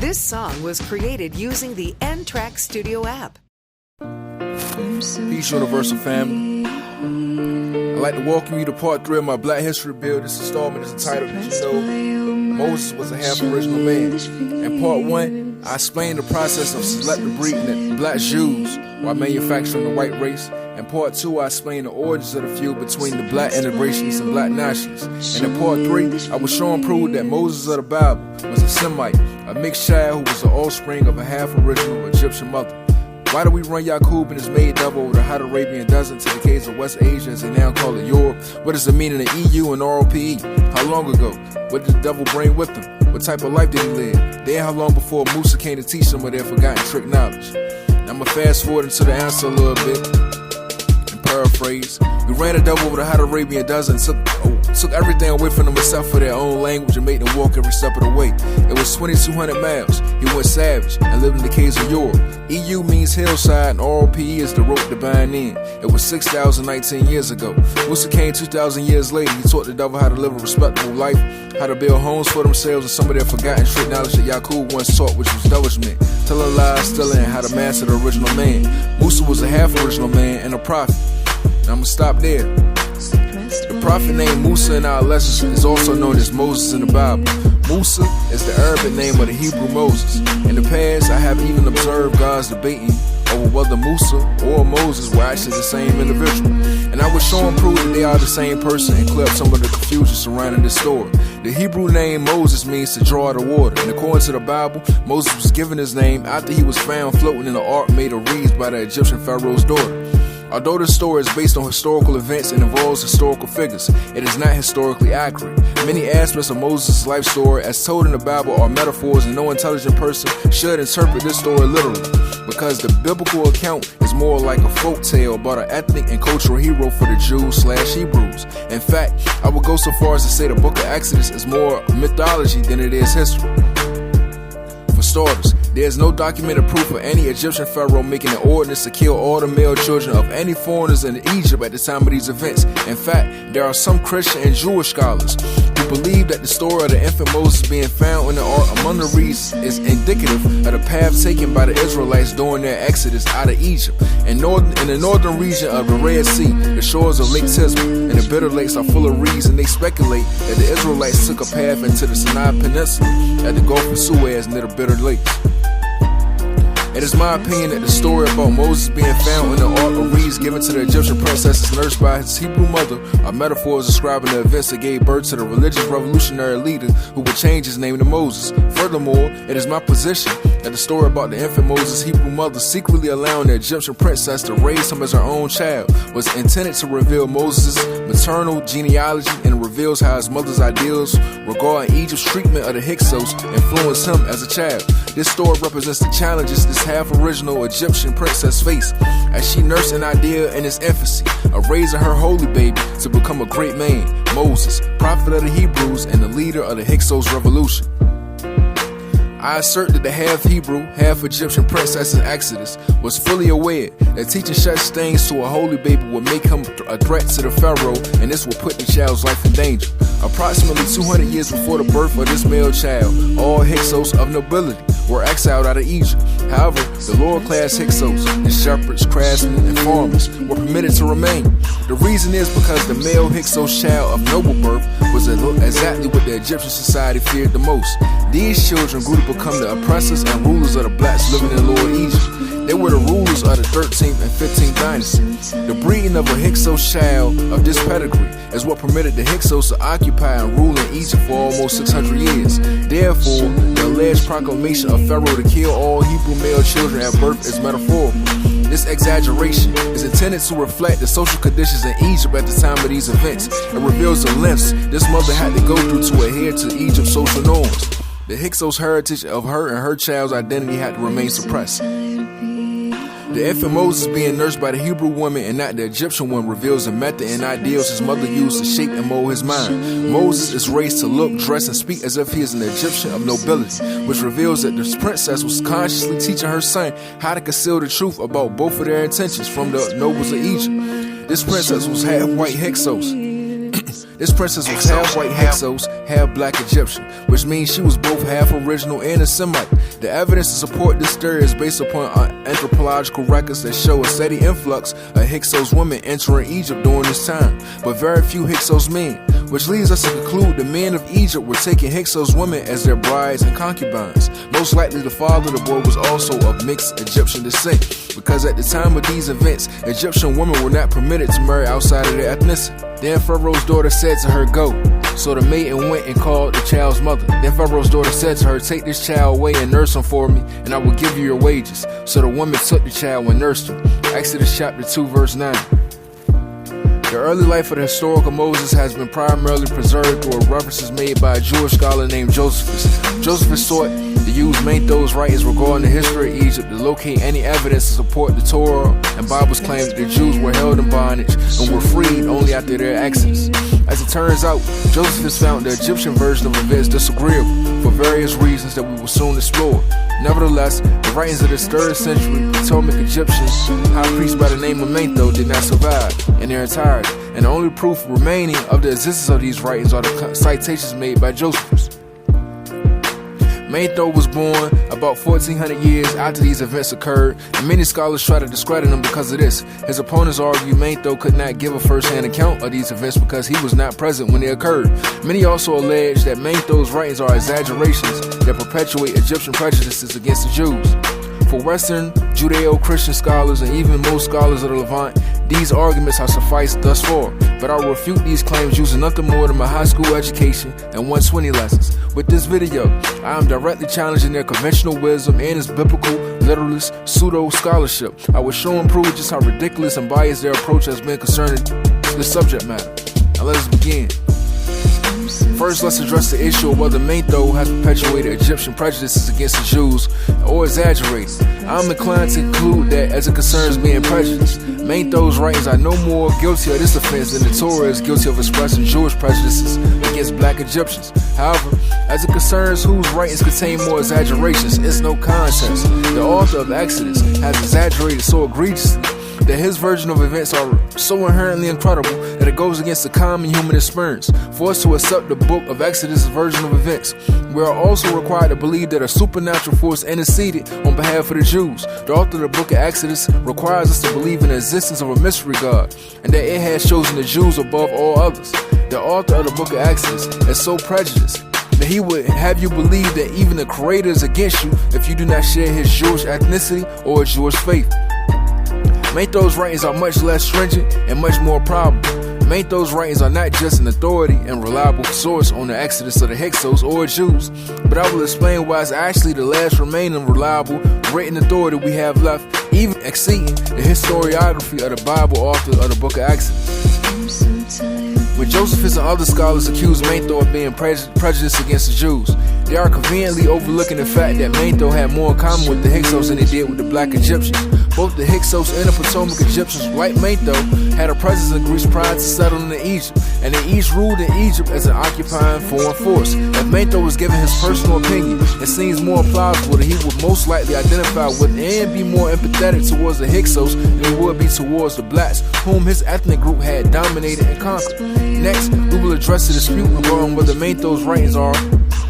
This song was created using the N-Track Studio app. Peace, Universal family. I'd like to welcome you to part 3 of my Black History Build. This installment is entitled, Did You Know Moses Was a Half Original Man? In part 1, I explained the process of selective breeding Black Jews while manufacturing the white race. In part 2, I explained the origins of the feud between the Black integrationists and Black nationalists. And in part 3, I was showing proof that Moses of the Bible was a Semite, a mixed child who was the offspring of a half-original Egyptian mother. Why do we run Yaqub and his maid double over the hot Arabian Desert to the caves of West Asia as they now call it Europe? What does it mean in the EU and ROPE? How long ago? What did the devil bring with him? What type of life did he live? Then how long before Musa came to teach them of their forgotten trick knowledge? Now I'm going to fast forward into the answer a little bit. Paraphrase. We ran the devil over the hot Arabian Desert and took everything away from them except for their own language and made them walk every step of the way. It was 2,200 miles. He went savage and lived in the caves of Europe. EU means hillside and ROPE is the rope to bind in. It was 6,019 years ago. Musa came 2,000 years later. He taught the devil how to live a respectable life, how to build homes for themselves, and some of their forgotten trick knowledge that Yaqub once taught, which was devilment, telling lies, stealing, and how to master the original man. Musa was a half original man and a prophet. Now I'm gonna stop there. The prophet named Musa in our lessons is also known as Moses in the Bible. Musa is the Arabic name of the Hebrew Moses. In the past, I have even observed gods debating over whether Musa or Moses were actually the same individual. And I was showing proof that they are the same person and clear up some of the confusion surrounding this story. The Hebrew name Moses means to draw the water, and according to the Bible, Moses was given his name after he was found floating in an ark made of reeds by the Egyptian Pharaoh's daughter. Although this story is based on historical events and involves historical figures, it is not historically accurate. Many aspects of Moses' life story as told in the Bible are metaphors, and no intelligent person should interpret this story literally, because the biblical account is more like a folk tale about an ethnic and cultural hero for the Jews/Hebrews. In fact, I would go so far as to say the book of Exodus is more mythology than it is history. For starters, there is no documented proof of any Egyptian pharaoh making an ordinance to kill all the male children of any foreigners in Egypt at the time of these events. In fact, there are some Christian and Jewish scholars who believe that the story of the infant Moses being found in the ark among the reeds is indicative of the path taken by the Israelites during their exodus out of Egypt. In the northern region of the Red Sea, the shores of Lake Tisma and the Bitter Lakes are full of reeds, and they speculate that the Israelites took a path into the Sinai Peninsula at the Gulf of Suez near the Bitter Lakes. It is my opinion that the story about Moses being found in the ark of reeds given to the Egyptian princesses nursed by his Hebrew mother are metaphors describing the events that gave birth to the religious revolutionary leader who would change his name to Moses. Furthermore, it is my position that the story about the infant Moses' Hebrew mother secretly allowing the Egyptian princess to raise him as her own child was intended to reveal Moses' maternal genealogy, and reveals how his mother's ideals regarding Egypt's treatment of the Hyksos influenced him as a child. This story represents the challenges this half-original Egyptian princess faced as she nursed an idea in its infancy of raising her holy baby to become a great man, Moses, prophet of the Hebrews and the leader of the Hyksos revolution. I assert that the half-Hebrew, half-Egyptian princess in Exodus was fully aware that teaching such things to a holy baby would make him a threat to the Pharaoh, and this would put the child's life in danger. Approximately 200 years before the birth of this male child, all Hyksos of nobility were exiled out of Egypt. However, the lower-class Hyksos, the shepherds, craftsmen, and farmers, were permitted to remain. The reason is because the male Hyksos child of noble birth was exactly what the Egyptian society feared the most. These children grew to become the oppressors and rulers of the blacks living in Lower Egypt. They were the rulers of the 13th and 15th dynasty. The breeding of a Hyksos child of this pedigree is what permitted the Hyksos to occupy and rule in Egypt for almost 600 years. Therefore, the alleged proclamation of Pharaoh to kill all Hebrew male children at birth is metaphorical. This exaggeration is intended to reflect the social conditions in Egypt at the time of these events, and reveals the lengths this mother had to go through to adhere to Egypt's social norms. The Hyksos heritage of her and her child's identity had to remain suppressed. The infant Moses being nursed by the Hebrew woman and not the Egyptian one reveals the method and ideals his mother used to shape and mold his mind. Moses is raised to look, dress, and speak as if he is an Egyptian of nobility, which reveals that this princess was consciously teaching her son how to conceal the truth about both of their intentions from the nobles of Egypt. This princess was half white Hyksos. This princess was half white Hyksos, half black Egyptian, which means she was both half original and a Semite. The evidence to support this theory is based upon anthropological records that show a steady influx of Hyksos women entering Egypt during this time, but very few Hyksos men, which leads us to conclude the men of Egypt were taking Hyksos women as their brides and concubines. Most likely the father of the boy was also of mixed Egyptian descent, because at the time of these events, Egyptian women were not permitted to marry outside of their ethnicity. Then Pharaoh's daughter said to her, "Go." So the maiden went and called the child's mother. Then Pharaoh's daughter said to her, "Take this child away and nurse him for me, and I will give you your wages." So the woman took the child and nursed him. Exodus chapter 2 verse 9. The early life of the historical Moses has been primarily preserved through references made by a Jewish scholar named Josephus. Josephus sought to use Manetho's writings regarding the history of Egypt to locate any evidence to support the Torah and Bible's claim that the Jews were held in bondage and were freed only after their exodus. As it turns out, Josephus found the Egyptian version of events disagreeable for various reasons that we will soon explore. Nevertheless, the writings of this 3rd century Ptolemaic Egyptian high priest by the name of Manetho did not survive in their entirety, and the only proof remaining of the existence of these writings are the citations made by Josephus. Manetho was born about 1400 years after these events occurred, and many scholars try to discredit him because of this. His opponents argue Manetho could not give a first-hand account of these events because he was not present when they occurred. Many also allege that Manetho's writings are exaggerations that perpetuate Egyptian prejudices against the Jews. For Western Judeo-Christian scholars and even most scholars of the Levant, these arguments have sufficed thus far, but I will refute these claims using nothing more than my high school education and 120 lessons. With this video, I am directly challenging their conventional wisdom and its biblical, literalist, pseudo-scholarship. I will show and prove just how ridiculous and biased their approach has been concerning the subject matter. Now let us begin. First, let's address the issue of whether Manetho has perpetuated Egyptian prejudices against the Jews or exaggerated. I'm inclined to conclude that as it concerns being prejudiced, Manetho's writings are no more guilty of this offense than the Torah is guilty of expressing Jewish prejudices against black Egyptians. However, as it concerns whose writings contain more exaggerations, it's no contest. The author of Exodus has exaggerated so egregiously that his version of events are so inherently incredible that it goes against the common human experience. For us to accept the book of Exodus' version of events, we are also required to believe that a supernatural force interceded on behalf of the Jews. The author of the book of Exodus requires us to believe in the existence of a mystery God, and that it has chosen the Jews above all others. The author of the book of Exodus is so prejudiced that he would have you believe that even the Creator is against you if you do not share his Jewish ethnicity or his Jewish faith. Manetho's writings are much less stringent and much more probable. Manetho's writings are not just an authority and reliable source on the exodus of the Hyksos or Jews, but I will explain why it's actually the last remaining reliable written authority we have left, even exceeding the historiography of the Bible author of the book of Exodus. When Josephus and other scholars accuse Manetho of being prejudiced against the Jews, they are conveniently overlooking the fact that Manetho had more in common with the Hyksos than they did with the black Egyptians. Both the Hyksos and the Ptolemaic Egyptians, like Manetho, had a presence in Greece prior to settling in Egypt, and they each ruled in Egypt as an occupying foreign force. If Manetho was given his personal opinion, it seems more plausible that he would most likely identify with and be more empathetic towards the Hyksos than he would be towards the blacks, whom his ethnic group had dominated and conquered. Next, we will address the dispute regarding whether Manetho's writings are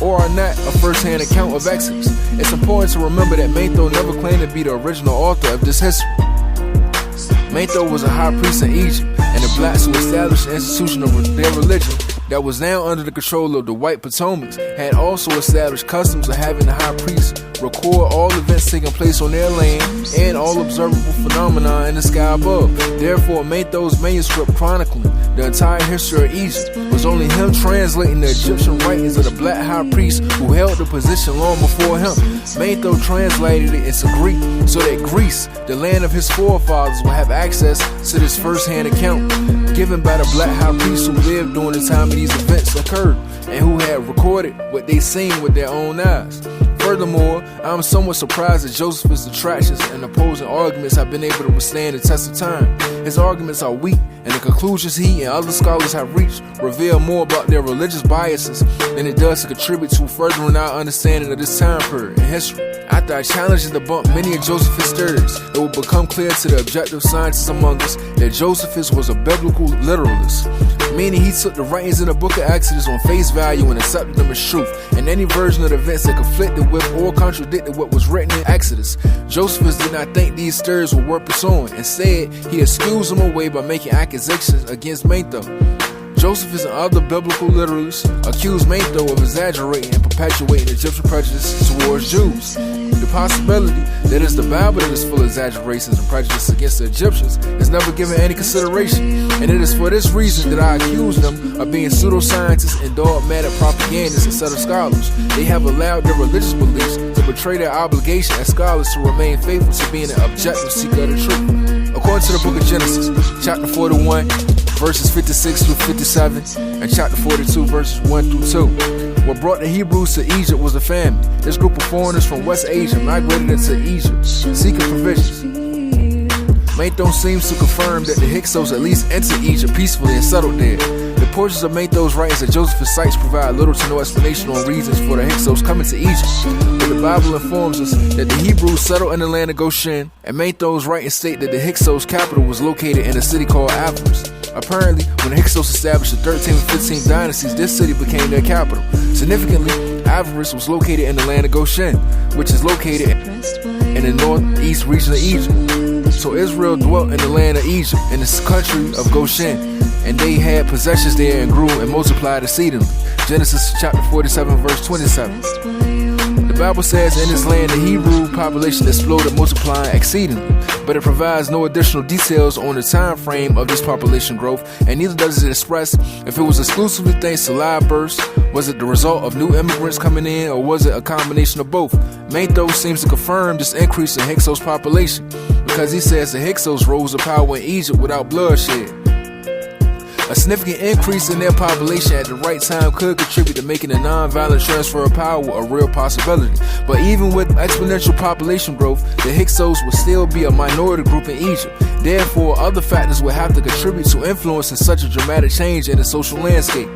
or are not a first-hand account of Exodus. It's important to remember that Manetho never claimed to be the original author of this history. Manetho was a high priest in Egypt, and the blacks who established the institution of their religion that was now under the control of the white Ptolemaics had also established customs of having the high priest record all events taking place on their land and all observable phenomena in the sky above. Therefore, Manetho's manuscript chronicling the entire history of Egypt was only him translating the Egyptian writings of the black high priest who held the position long before him. Manetho translated it into Greek so that Greece, the land of his forefathers, would have access to this first-hand account given by the black high priests who lived during the time of these events occurred and who had recorded what they seen with their own eyes. Furthermore, I am somewhat surprised that Josephus' detractions and opposing arguments have been able to withstand the test of time. His arguments are weak, and the conclusions he and other scholars have reached reveal more about their religious biases than it does to contribute to furthering our understanding of this time period in history. After I challenged and debunked many of Josephus' theories, it will become clear to the objective scientists among us that Josephus was a biblical literalist. meaning he took the writings in the book of Exodus on face value and accepted them as truth, and any version of the events that conflicted with or contradicted what was written in Exodus. Josephus did not think these stories were worth pursuing. Instead, he excused them away by making accusations against Manetho. Josephus and other biblical literalists accused Manetho of exaggerating and perpetuating Egyptian prejudice towards Jews. The possibility that it's the Bible that is full of exaggerations and prejudice against the Egyptians is never given any consideration, and it is for this reason that I accuse them of being pseudoscientists and dogmatic propagandists instead of scholars. They have allowed their religious beliefs to betray their obligation as scholars to remain faithful to being an objective seeker of the truth. According to the book of Genesis, chapter 41, verses 56 through 57, and chapter 42, verses 1 through 2. What brought the Hebrews to Egypt was a famine. This group of foreigners from West Asia migrated into Egypt, seeking provisions. Manetho seems to confirm that the Hyksos at least entered Egypt peacefully and settled there. The portions of Manetho's writings that Josephus cites provide little to no explanation on reasons for the Hyksos coming to Egypt, but the Bible informs us that the Hebrews settled in the land of Goshen, and Manetho's writings state that the Hyksos' capital was located in a city called Avaris. Apparently, when the Hyksos established the 13th and 15th dynasties, this city became their capital. Significantly, Avaris was located in the land of Goshen, which is located in the northeast region of Egypt. So Israel dwelt in the land of Egypt, in the country of Goshen, and they had possessions there and grew and multiplied exceedingly. Genesis chapter 47, verse 27. The Bible says in this land the Hebrew population exploded, multiplying exceedingly, but it provides no additional details on the time frame of this population growth, and neither does it express if it was exclusively thanks to live births, was it the result of new immigrants coming in, or was it a combination of both. Manetho seems to confirm this increase in Hyksos population, because he says the Hyksos rose to power in Egypt without bloodshed. A significant increase in their population at the right time could contribute to making a non-violent transfer of power a real possibility. But even with exponential population growth, the Hyksos would still be a minority group in Egypt. Therefore, other factors would have to contribute to influencing such a dramatic change in the social landscape.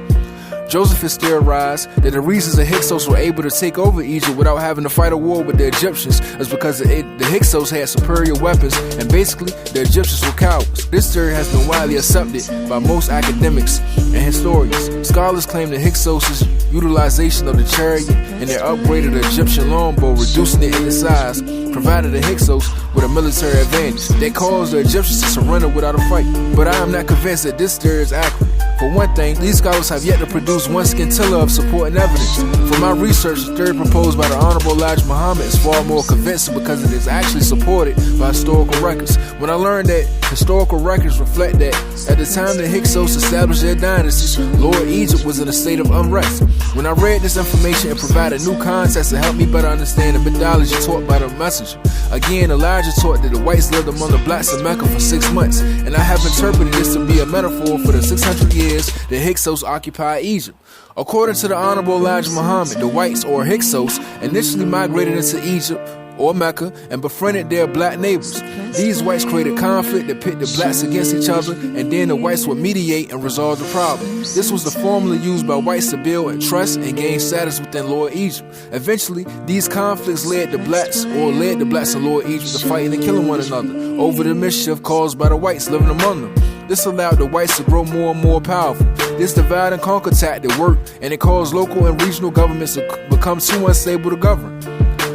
Josephus theorized that the reasons the Hyksos were able to take over Egypt without having to fight a war with the Egyptians is because the Hyksos had superior weapons, and basically the Egyptians were cowards. This theory has been widely accepted by most academics and historians. Scholars claim the Hyksos' utilization of the chariot and their upgraded Egyptian longbow, reducing it in size, provided the Hyksos with a military advantage that caused the Egyptians to surrender without a fight. But I am not convinced that this theory is accurate. For one thing, these scholars have yet to produce one scintilla of supporting evidence. From my research, the theory proposed by the Honorable Elijah Muhammad is far more convincing because it is actually supported by historical records. When I learned that historical records reflect that at the time the Hyksos established their dynasties, Lower Egypt was in a state of unrest. When I read this information, it provided new context to help me better understand the mythology taught by the messenger. Again, Elijah taught that the whites lived among the blacks in Mecca for 6 months, and I have interpreted this to be a metaphor for the 600 years the Hyksos occupied Egypt. According to the Honorable Elijah Muhammad, the whites, or Hyksos, initially migrated into Egypt or Mecca and befriended their black neighbors. These whites created conflict that pit the blacks against each other, and then the whites would mediate and resolve the problem. This was the formula used by whites to build trust and gain status within Lower Egypt. Eventually, these conflicts led the blacks in Lower Egypt to fighting and killing one another over the mischief caused by the whites living among them. This allowed the whites to grow more and more powerful. This divide and conquer tactic worked, and it caused local and regional governments to become too unstable to govern.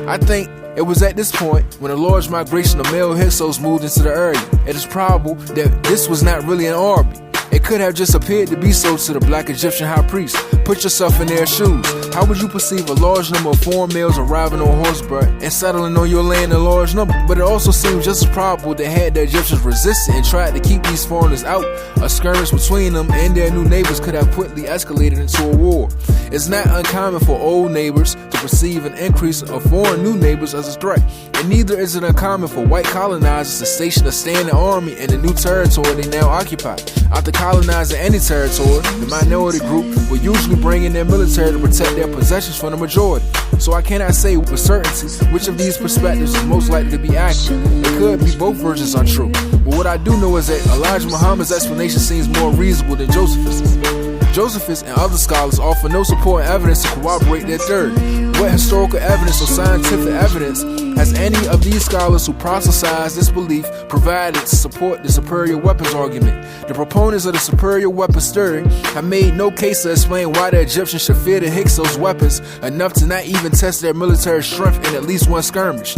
I think it was at this point when a large migration of male Hyksos moved into the area. It is probable that this was not really an army. It could have just appeared to be so to the black Egyptian high priest. Put yourself in their shoes. How would you perceive a large number of foreign males arriving on horseback and settling on your land in large number? But it also seems just as probable that had the Egyptians resisted and tried to keep these foreigners out, a skirmish between them and their new neighbors could have quickly escalated into a war. It's not uncommon for old neighbors to perceive an increase of foreign new neighbors as a threat, and neither is it uncommon for white colonizers to station a standing army in the new territory they now occupy. After colonizing any territory, the minority group will usually bring in their military to protect their possessions from the majority. So I cannot say with certainty which of these perspectives is most likely to be accurate. It could be both versions are true. But what I do know is that Elijah Muhammad's explanation seems more reasonable than Josephus'. Josephus and other scholars offer no supporting evidence to corroborate their theory. What historical evidence or scientific evidence has any of these scholars who proselytize this belief provided to support the superior weapons argument? The proponents of the superior weapons theory have made no case to explain why the Egyptians should fear the Hyksos weapons enough to not even test their military strength in at least one skirmish.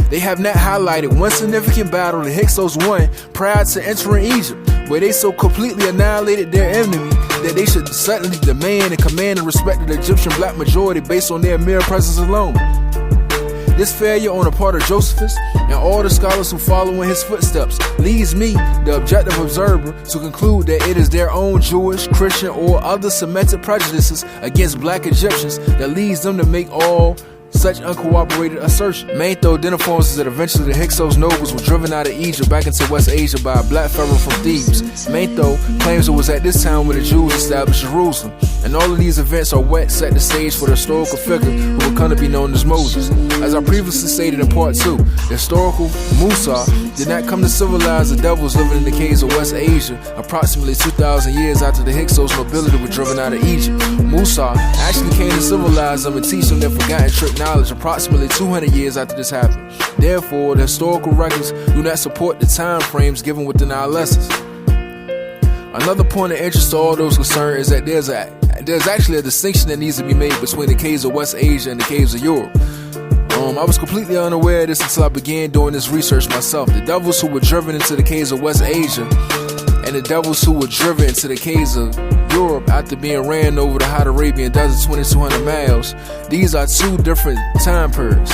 They have not highlighted one significant battle the Hyksos won prior to entering Egypt, where they so completely annihilated their enemy that they should suddenly demand and command and respect of the Egyptian black majority based on their mere presence alone. This failure on the part of Josephus and all the scholars who follow in his footsteps leads me, the objective observer, to conclude that it is their own Jewish, Christian, or other Semitic prejudices against black Egyptians that leads them to make all such uncorroborated assertion. Manetho then informs us that eventually the Hyksos nobles were driven out of Egypt back into West Asia by a black pharaoh from Thebes. Manetho claims it was at this time when the Jews established Jerusalem, and all of these events are what set the stage for the historical figure who would come to be known as Moses. As I previously stated in part 2, the historical Musa did not come to civilize the devils living in the caves of West Asia approximately 2,000 years after the Hyksos nobility were driven out of Egypt. Musa actually came to civilize them and teach them their forgotten trick knowledge approximately 200 years after this happened. Therefore, the historical records do not support the time frames given within our lessons. Another point of interest to all those concerned is that there's actually a distinction that needs to be made between the caves of West Asia and the caves of Europe. I was completely unaware of this until I began doing this research myself. The devils who were driven into the caves of West Asia and the devils who were driven into the caves of Europe after being ran over the hot Arabian desert 2,200 miles, these are two different time periods.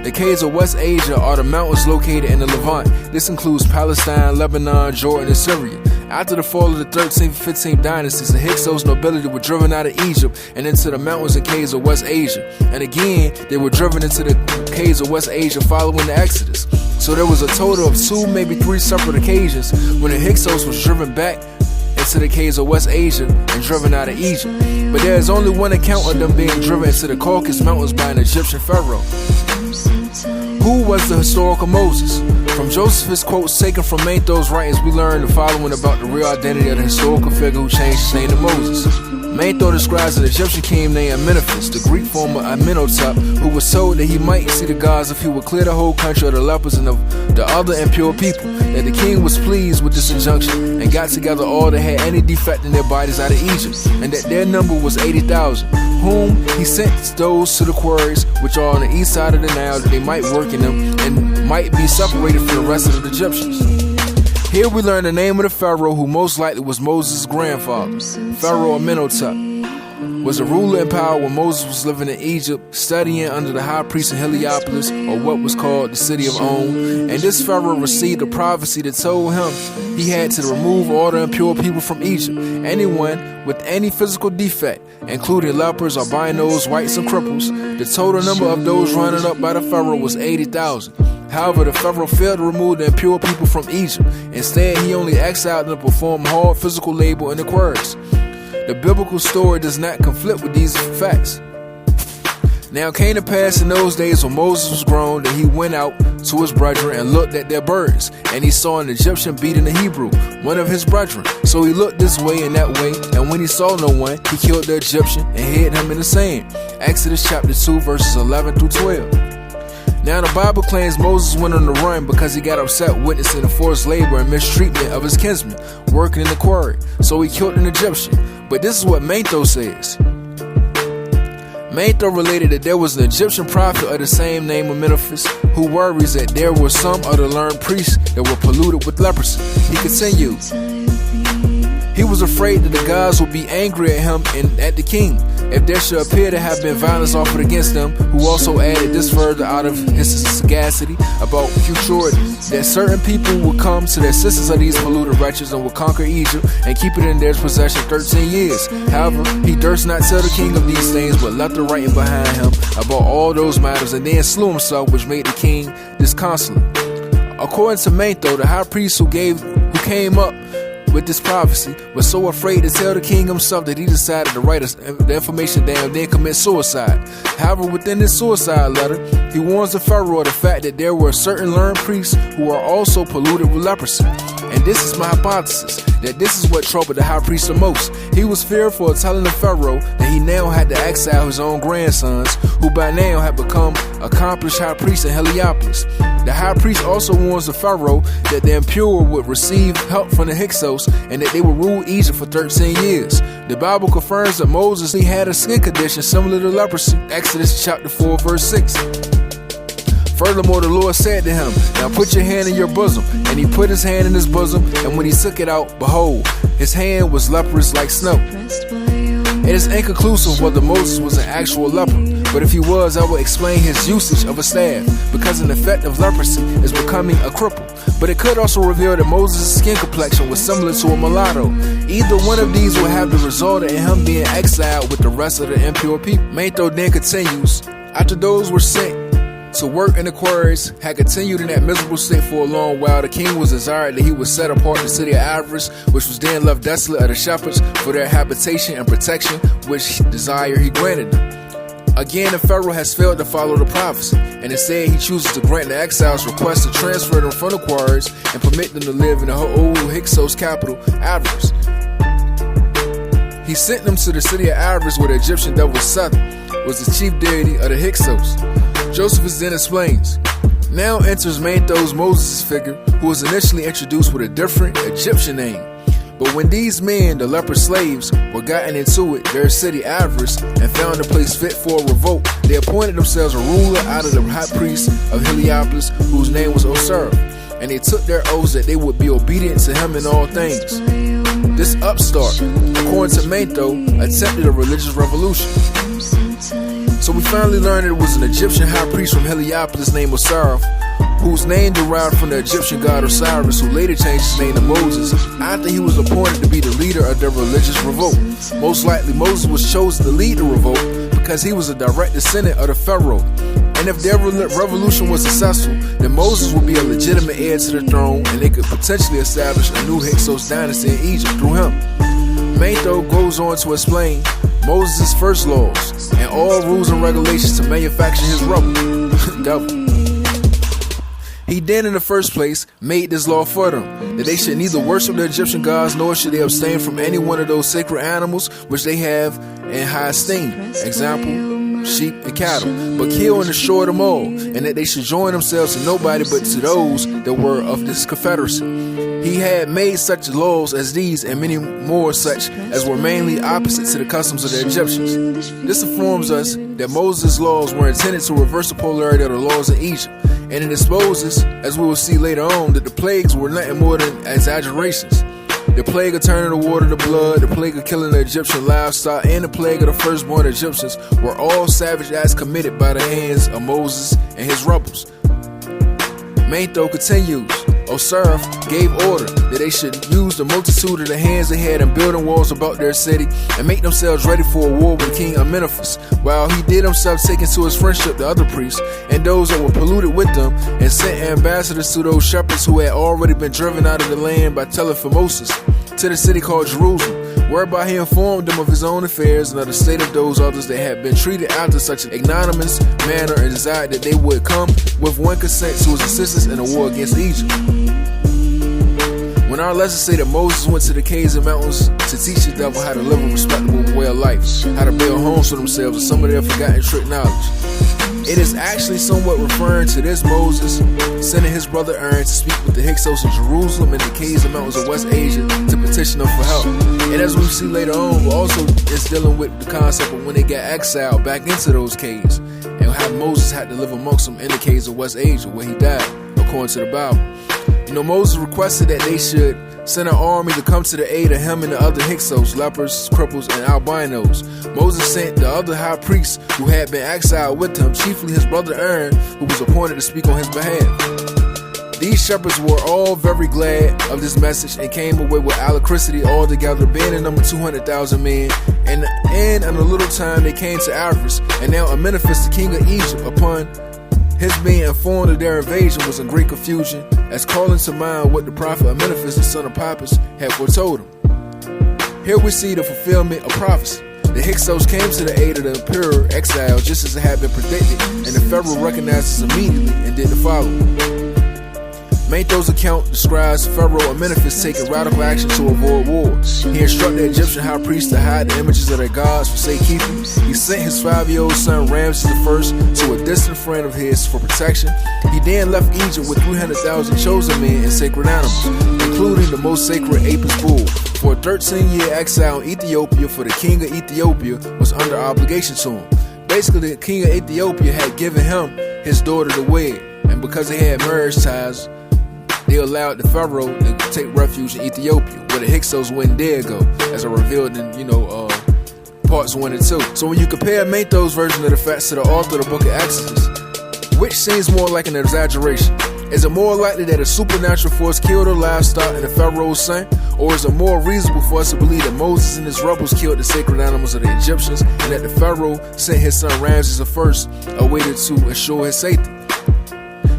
The caves of West Asia are the mountains located in the Levant. This includes Palestine, Lebanon, Jordan, and Syria. After the fall of the 13th and 15th dynasties, the Hyksos nobility were driven out of Egypt and into the mountains and caves of West Asia. And again, they were driven into the caves of West Asia following the Exodus. So there was a total of 2, maybe 3 separate occasions when the Hyksos was driven back into the caves of West Asia and driven out of Egypt. But there is only one account of them being driven into the Caucasus Mountains by an Egyptian pharaoh. Who was the historical Moses? From Josephus' quotes taken from Manetho's writings, we learn the following about the real identity of the historical figure who changed his name to Moses. Manetho describes an Egyptian king named Amenophis, the Greek form of Amenhotep, who was told that he might see the gods if he would clear the whole country of the lepers and of the other impure people. That the king was pleased with this injunction and got together all that had any defect in their bodies out of Egypt, and that their number was 80,000, whom he sent those to the quarries which are on the east side of the Nile, that they might work in them and might be separated from the rest of the Egyptians. Here we learn the name of the pharaoh who most likely was Moses' grandfather. Pharaoh Amenhotep was a ruler in power when Moses was living in Egypt, studying under the high priest in Heliopolis, or what was called the city of On. And this pharaoh received a prophecy that told him he had to remove all the impure people from Egypt. Anyone with any physical defect, including lepers, albinos, whites, and cripples. The total number of those rounded up by the pharaoh was 80,000. However, the pharaoh failed to remove the impure people from Egypt. Instead, he only exiled them to perform hard physical labor in the quarries. The biblical story does not conflict with these facts. Now it came to pass in those days when Moses was grown that he went out to his brethren and looked at their burdens, and he saw an Egyptian beating a Hebrew, one of his brethren. So he looked this way and that way, and when he saw no one, he killed the Egyptian and hid him in the sand. Exodus chapter 2 verses 11 through 12. Now the Bible claims Moses went on the run because he got upset witnessing the forced labor and mistreatment of his kinsmen working in the quarry. So he killed an Egyptian. But this is what Manetho says. Manetho related that there was an Egyptian prophet of the same name of Amenhotep who worries that there were some of the learned priests that were polluted with leprosy. He continued. He was afraid that the gods would be angry at him and at the king if there should appear to have been violence offered against them, who also added this further out of his sagacity about futurity, that certain people would come to the assistance of these polluted wretches and would conquer Egypt and keep it in their possession 13 years. However, he durst not tell the king of these things, but left the writing behind him about all those matters, and then slew himself, which made the king disconsolate. According to Manetho, the high priest who came up with this prophecy was so afraid to tell the king himself that he decided to write the information down and then commit suicide. However, within this suicide letter, he warns the pharaoh of the fact that there were certain learned priests who are also polluted with leprosy, and And this is my hypothesis, that this is what troubled the high priest the most. He was fearful of telling the Pharaoh that he now had to exile his own grandsons, who by now had become accomplished high priests in Heliopolis. The high priest also warns the Pharaoh that the impure would receive help from the Hyksos and that they would rule Egypt for 13 years. The Bible confirms that Moses he had a skin condition similar to leprosy, Exodus chapter 4 verse 6. Furthermore, the Lord said to him, "Now put your hand in your bosom." And he put his hand in his bosom, and when he took it out, behold, his hand was leprous like snow. It is inconclusive whether Moses was an actual leper, but if he was, I will explain his usage of a staff, because an effect of leprosy is becoming a cripple. But it could also reveal that Moses' skin complexion was similar to a mulatto. Either one of these will have the result in him being exiled with the rest of the impure people. Manetho then continues, after those were sent to work in the quarries had continued in that miserable state for a long while, the king was desired that he would set apart the city of Avaris, which was then left desolate of the shepherds, for their habitation and protection, which desire he granted them. Again, the Pharaoh has failed to follow the prophecy, and instead he chooses to grant the exiles' request to transfer them from the quarries and permit them to live in the old Hyksos capital, Avaris. He sent them to the city of Avaris, where the Egyptian devil Seth was the chief deity of the Hyksos. Josephus then explains, now enters Manetho's Moses' figure, who was initially introduced with a different Egyptian name. But when these men, the leper slaves, were gotten into it, their city Avaris, and found a place fit for a revolt, they appointed themselves a ruler out of the high priest of Heliopolis, whose name was Osiris, and they took their oaths that they would be obedient to him in all things. This upstart, according to Manetho, attempted a religious revolution. So we finally learned that it was an Egyptian high priest from Heliopolis named Osiris, whose name derived from the Egyptian god Osiris, who later changed his name to Moses after he was appointed to be the leader of their religious revolt. Most likely Moses was chosen to lead the revolt because he was a direct descendant of the Pharaoh. And if their revolution was successful, then Moses would be a legitimate heir to the throne, and they could potentially establish a new Hyksos dynasty in Egypt through him. Manetho goes on to explain Moses' first laws and all rules and regulations to manufacture his rubble. Devil. He then, in the first place, made this law for them, that they should neither worship the Egyptian gods, nor should they abstain from any one of those sacred animals which they have in high esteem. Example, sheep and cattle, but kill and destroy them all, and that they should join themselves to nobody but to those that were of this confederacy. He had made such laws as these and many more such as were mainly opposite to the customs of the Egyptians. This informs us that Moses' laws were intended to reverse the polarity of the laws in Egypt, and it exposes, as we will see later on, that the plagues were nothing more than exaggerations. The plague of turning the water to blood, the plague of killing the Egyptian livestock, and the plague of the firstborn Egyptians were all savage acts committed by the hands of Moses and his rebels. Manetho continues, Osiris gave order that they should use the multitude of the hands they had in building walls about their city and make themselves ready for a war with King Amenophis, while he did himself take into his friendship the other priests and those that were polluted with them, and sent ambassadors to those shepherds who had already been driven out of the land by Telephomosis to the city called Jerusalem, whereby he informed them of his own affairs and of the state of those others that had been treated after such an ignominious manner, and desired that they would come with one consent to his assistance in a war against Egypt. When our lessons say that Moses went to the caves and mountains to teach the devil how to live a respectable way of life, how to build homes for themselves, and some of their forgotten trick knowledge, it is actually somewhat referring to this Moses sending his brother Aaron to speak with the Hyksos in Jerusalem and the caves and mountains of West Asia to petition them for help. And as we see later on, also it's dealing with the concept of when they got exiled back into those caves, and how Moses had to live amongst them in the caves of West Asia where he died, according to the Bible. You know, Moses requested that they should send an army to come to the aid of him and the other Hyksos, lepers, cripples, and albinos. Moses sent the other high priests who had been exiled with him, chiefly his brother Aaron, who was appointed to speak on his behalf. These shepherds were all very glad of this message and came away with alacrity altogether, being in number 200,000 men. And in a little time they came to Avaris, and now Amenophis, the king of Egypt, upon his being informed of their invasion, was in great confusion, as calling to mind what the prophet Amenophis, the son of Pappus, had foretold him. Here we see the fulfillment of prophecy. The Hyksos came to the aid of the impure exile just as it had been predicted, and the Pharaoh recognized this immediately and did the following. Manetho's account describes Pharaoh Amenephis taking radical action to avoid war. He instructed the Egyptian high priest to hide the images of their gods for safekeeping. He sent his 5-year-old son Ramses I to a distant friend of his for protection. He then left Egypt with 300,000 chosen men and sacred animals, including the most sacred Apis bull, for a 13-year exile in Ethiopia, for the king of Ethiopia was under obligation to him. Basically, the king of Ethiopia had given him his daughter to wed, and because they had marriage ties, they allowed the pharaoh to take refuge in Ethiopia, where the Hyksos wouldn't dare go, as I revealed in, parts 1 and 2. So when you compare Manetho's version of the facts to the author of the book of Exodus, which seems more like an exaggeration? Is it more likely that a supernatural force killed the livestock and the pharaoh's son? Or is it more reasonable for us to believe that Moses and his rebels killed the sacred animals of the Egyptians, and that the pharaoh sent his son Ramses I awaited to ensure his safety?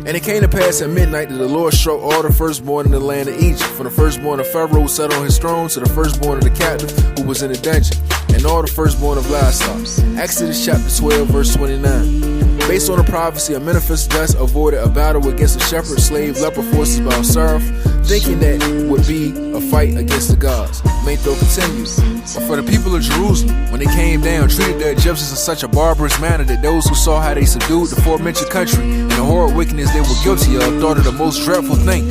And it came to pass at midnight that the Lord struck all the firstborn in the land of Egypt, from the firstborn of Pharaoh who sat on his throne to the firstborn of the captive who was in the dungeon, and all the firstborn of livestock. Exodus chapter 12, verse 29. Based on the prophecy, Amenephis thus avoided a battle against the shepherd slave leper forces by Osiris, thinking that it would be a fight against the gods. Manetho continues. But for the people of Jerusalem, when they came down, treated the Egyptians in such a barbarous manner that those who saw how they subdued the aforementioned country and the horrid wickedness they were guilty of thought it the most dreadful thing.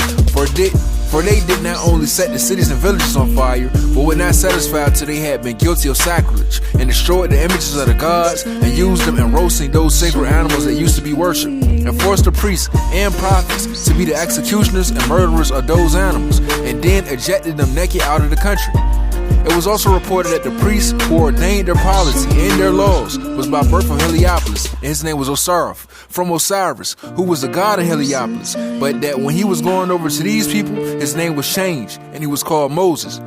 For they did not only set the cities and villages on fire, but were not satisfied till they had been guilty of sacrilege, and destroyed the images of the gods, and used them in roasting those sacred animals that used to be worshipped, and forced the priests and prophets to be the executioners and murderers of those animals, and then ejected them naked out of the country. It was also reported that the priests who ordained their polity and their laws was by birth from Heliopolis, and his name was Osiris, from Osiris, who was the god of Heliopolis, but that when he was going over to these people, his name was changed, and he was called Moses.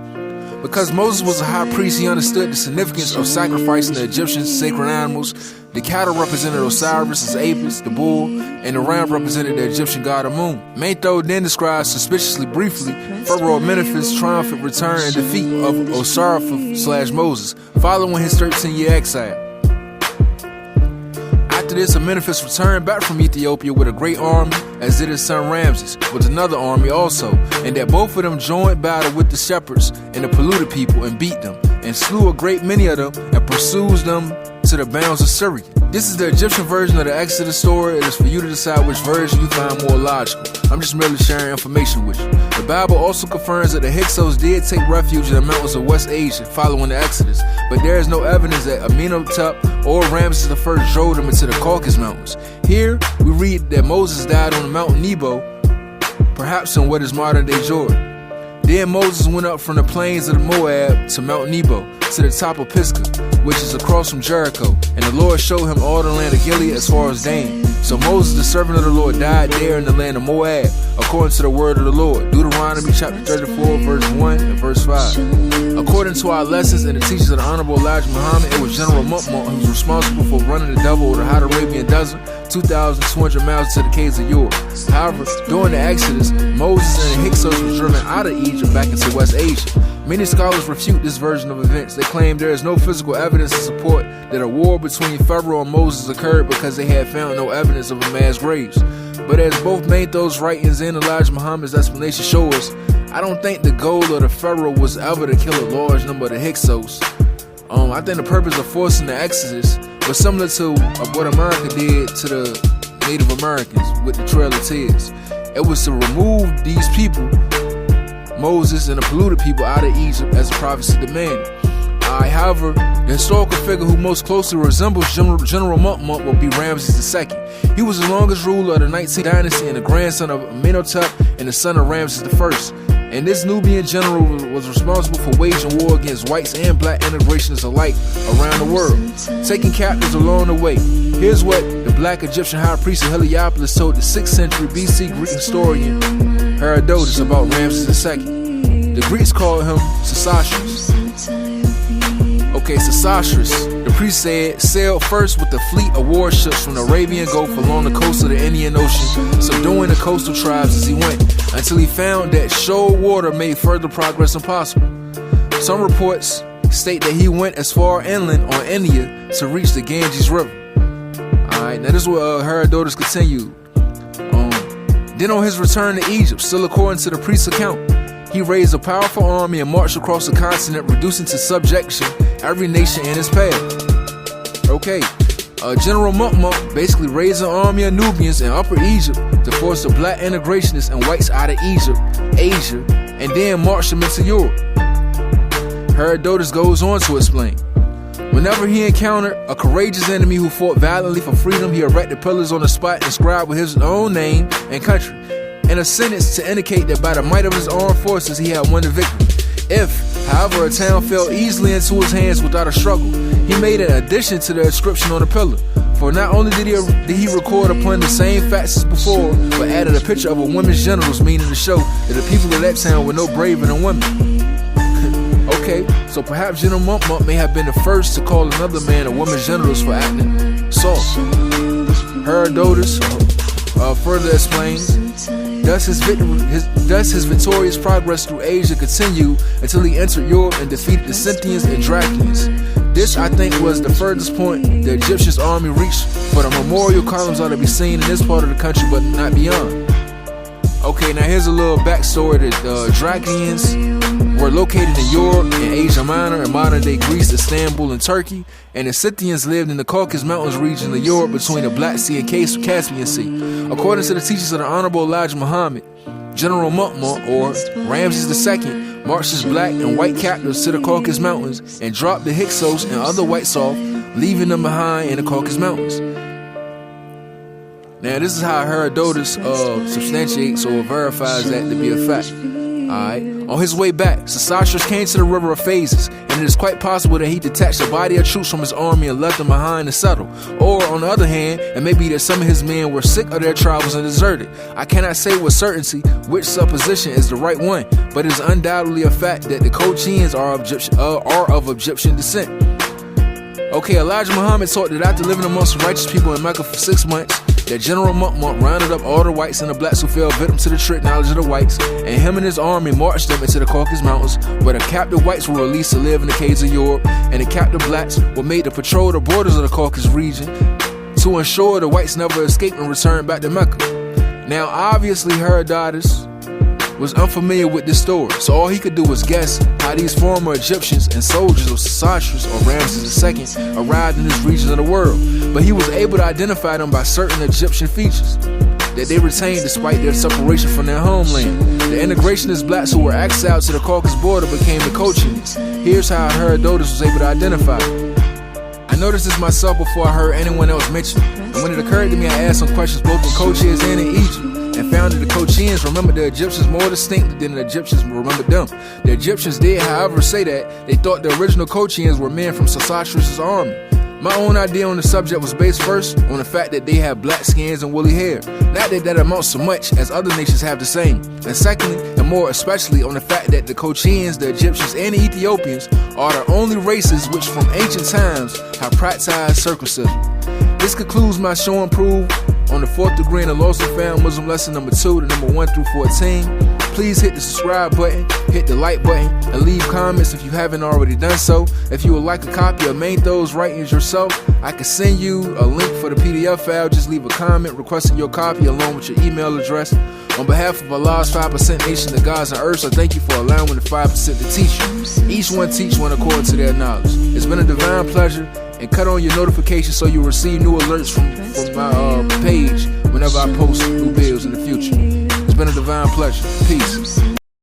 Because Moses was a high priest, he understood the significance of sacrificing the Egyptians' sacred animals. The cattle represented Osiris as Apis, the bull, and the ram represented the Egyptian god Amun. Manetho then describes suspiciously briefly Pharaoh Amenephis' triumphant return and defeat of Osiris/Moses, following his 13-year exile. After this, Amenephis returned back from Ethiopia with a great army, as did his son Ramses, with another army also, and that both of them joined battle with the shepherds and the polluted people and beat them, and slew a great many of them, and pursues them to the bounds of Syria. This is the Egyptian version of the Exodus story. It is for you to decide which version you find more logical. I'm just merely sharing information with you. The Bible also confirms that the Hyksos did take refuge in the mountains of West Asia following the Exodus, but there is no evidence that Amenhotep or Ramses I drove them into the Caucasus Mountains. Here, we read that Moses died on the Mount Nebo, perhaps in what is modern-day Jordan. Then Moses went up from the plains of the Moab to Mount Nebo, to the top of Pisgah, which is across from Jericho, and the Lord showed him all the land of Gilead as far as Dan. So Moses, the servant of the Lord, died there in the land of Moab, according to the word of the Lord. Deuteronomy chapter 34, verse 1 and verse 5. According to our lessons and the teachings of the Honorable Elijah Muhammad, it was General Mukmuk who was responsible for running the devil over the hot Arabian desert, 2,200 miles to the caves of Ur. However, during the Exodus, Moses and the Hyksos were driven out of Egypt back into West Asia. Many scholars refute this version of events. They claim there is no physical evidence to support that a war between Pharaoh and Moses occurred because they had found no evidence of a mass graves. But as both Manetho's writings and Elijah Muhammad's explanation show us, I don't think the goal of the Pharaoh was ever to kill a large number of the Hyksos. I think the purpose of forcing the Exodus was similar to what America did to the Native Americans with the Trail of Tears. It was to remove these people, Moses and the polluted people, out of Egypt as the prophecy demanded. However, the historical figure who most closely resembles General Mukmuk will be Ramses II. He was the longest ruler of the 19th dynasty and the grandson of Amenhotep and the son of Ramses I. And this Nubian general was responsible for waging war against whites and black integrationists alike around the world, taking captives along the way. Here's what the black Egyptian high priest of Heliopolis told the 6th century BC Greek historian Herodotus about Ramses II. The Greeks called him Sesostris. Okay, Sesostris, the priest said, sailed first with a fleet of warships from the Arabian Gulf along the coast of the Indian Ocean, subduing the coastal tribes as he went, until he found that shoal water made further progress impossible. Some reports state that he went as far inland on India to reach the Ganges River. Alright, now this is what Herodotus continued. Then on his return to Egypt, still according to the priest's account, he raised a powerful army and marched across the continent, reducing to subjection every nation in his path. Okay, General Mukmuk basically raised an army of Nubians in Upper Egypt to force the black integrationists and whites out of Egypt, Asia, and then marched them into Europe. Herodotus goes on to explain, whenever he encountered a courageous enemy who fought valiantly for freedom, he erected pillars on the spot inscribed with his own name and country, in a sentence to indicate that by the might of his armed forces he had won the victory. If, however, a town fell easily into his hands without a struggle, he made an addition to the inscription on the pillar. For not only did he record upon the same facts as before, but added a picture of a woman's genitals, meaning to show that the people of that town were no braver than women. Okay, so perhaps General Mukmuk may have been the first to call another man a woman's genitals for acting soft. Herodotus further explains, thus his victorious progress through Asia continued until he entered Europe and defeated the Scythians and Thracians. This, I think, was the furthest point the Egyptian army reached, for the memorial columns are to be seen in this part of the country but not beyond. Okay, now here's a little backstory. The Thracians were located in Europe and Asia Minor and modern-day Greece, Istanbul, and Turkey, and the Scythians lived in the Caucasus Mountains region of Europe between the Black Sea and Caspian Sea. According to the teachings of the Honorable Elijah Muhammad, General Mukmuk, or Ramses II, marched his black and white captives to the Caucasus Mountains and dropped the Hyksos and other whites off, leaving them behind in the Caucasus Mountains. Now, this is how Herodotus substantiates or verifies that to be a fact. Alright. On his way back, Sesostris came to the river of Phasis, and it is quite possible that he detached a body of troops from his army and left them behind to settle. Or, on the other hand, it may be that some of his men were sick of their travels and deserted. I cannot say with certainty which supposition is the right one, but it is undoubtedly a fact that the Colchians are of Egyptian descent. Okay, Elijah Muhammad taught that after living amongst righteous people in Mecca for 6 months, that General Mukmuk rounded up all the whites and the blacks who fell victim to the trick knowledge of the whites, and him and his army marched them into the Caucasus Mountains, where the captive whites were released to live in the caves of Europe, and the captive blacks were made to patrol the borders of the Caucasus region to ensure the whites never escaped and returned back to Mecca. Now, obviously, Herodotus was unfamiliar with this story, so all he could do was guess how these former Egyptians and soldiers of Sesostris or Ramses II arrived in this region of the world, but he was able to identify them by certain Egyptian features that they retained despite their separation from their homeland. The integrationist blacks who were exiled to the Caucasus border became the Colchians. Here's how Herodotus was able to identify them. I noticed this myself before I heard anyone else mention it, and when it occurred to me, I asked some questions both in Colchis and in Egypt, and found that the Colchians remembered the Egyptians more distinctly than the Egyptians remembered them. The Egyptians did, however, say that they thought the original Colchians were men from Sesostris' army. My own idea on the subject was based first on the fact that they have black skins and woolly hair. Not that that amounts to much, as other nations have the same. And secondly, and more especially, on the fact that the Colchians, the Egyptians, and the Ethiopians are the only races which from ancient times have practiced circumcision. This concludes my show and prove on the 4th degree in the Lost and Found Muslim lesson number 2 to number 1 through 14. Please hit the subscribe button, hit the like button, and leave comments if you haven't already done so. If you would like a copy of Maintho's writings yourself, I can send you a link for the PDF file. Just leave a comment requesting your copy along with your email address. On behalf of Allah's 5% nation, the gods and earth, I thank you for allowing the 5% to teach you. Each one teach one according to their knowledge. It's been a divine pleasure, and cut on your notifications so you'll receive new alerts from my page whenever I post new videos in the future. It's been a divine pleasure. Peace.